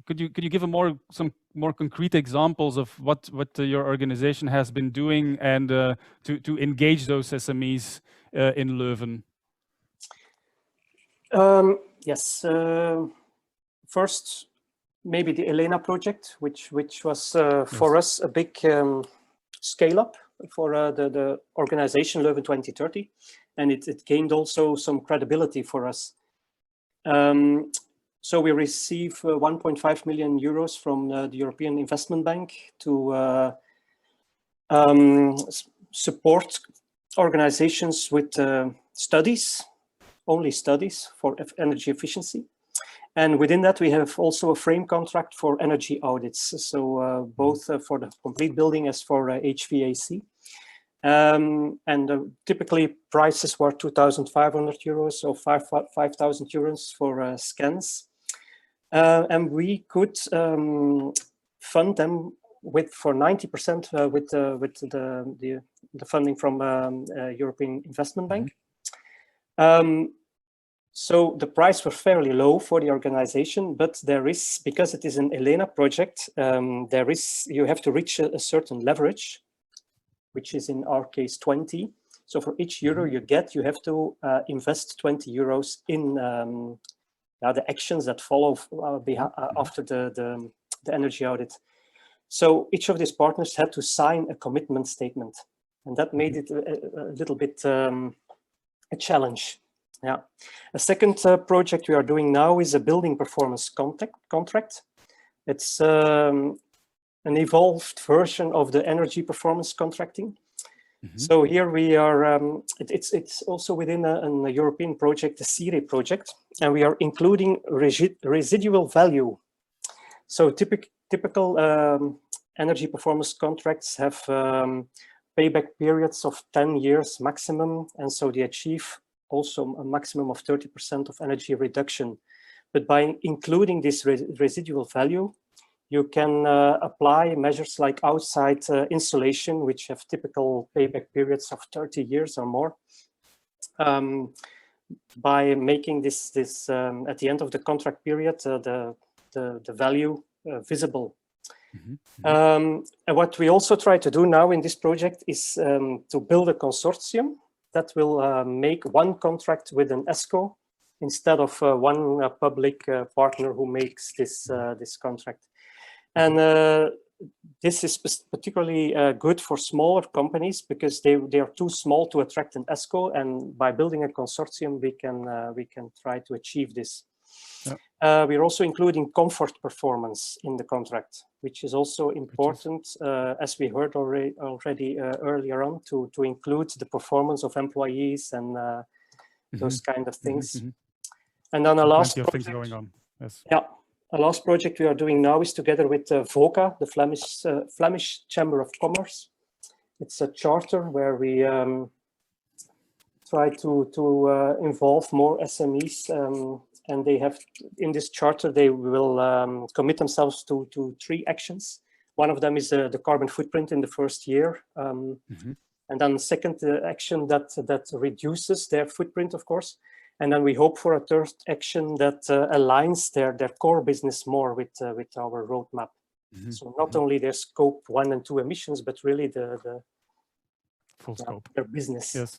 could you give some more concrete examples of what your organization has been doing and to engage those SMEs in Leuven? Yes. First, maybe the ELENA project, which was for us a big scale up for the organization Leuven 2030, and it gained also some credibility for us. So we receive 1.5 million euros from the European Investment Bank to support organizations with studies, only studies for energy efficiency. And within that, we have also a frame contract for energy audits. So both for the complete building as for HVAC. And typically prices were 2,500 euros or 5,000 euros for scans. And we could fund them for 90% with the funding from European Investment Bank. So the price was fairly low for the organization, but there is, because it is an ELENA project, you have to reach a certain leverage, which is in our case 20. So for each euro you get, you have to invest 20 euros in the actions that follow after the energy audit. So each of these partners had to sign a commitment statement, and that made it a little bit a challenge. Yeah. A second project we are doing now is a building performance contract. It's an evolved version of the energy performance contracting. So here we are, it's also within a European project, the SIRE project, and we are including residual value. So typical energy performance contracts have payback periods of 10 years maximum, and so they achieve also a maximum of 30% of energy reduction. But by including this residual value, you can apply measures like outside insulation, which have typical payback periods of 30 years or more, by making this at the end of the contract period, the value visible. And what we also try to do now in this project is to build a consortium that will make one contract with an ESCO instead of one public partner who makes this contract. And this is particularly good for smaller companies because they are too small to attract an ESCO, and by building a consortium we can try to achieve this. We're also including comfort performance in the contract, which is also important, as we heard already earlier on, to include the performance of employees and those kind of things. And then a last project, going on. Yes. Yeah, a last project we are doing now is together with VOKA, the Flemish Chamber of Commerce. It's a charter where we try to involve more SMEs. And they have, in this charter, they will commit themselves to 3 actions. One of them is the carbon footprint in the first year. And then the second action that reduces their footprint, of course. And then we hope for a third action that aligns their core business more with our roadmap. So not only their scope 1 and 2 emissions, but really the full scope, their business. Yes.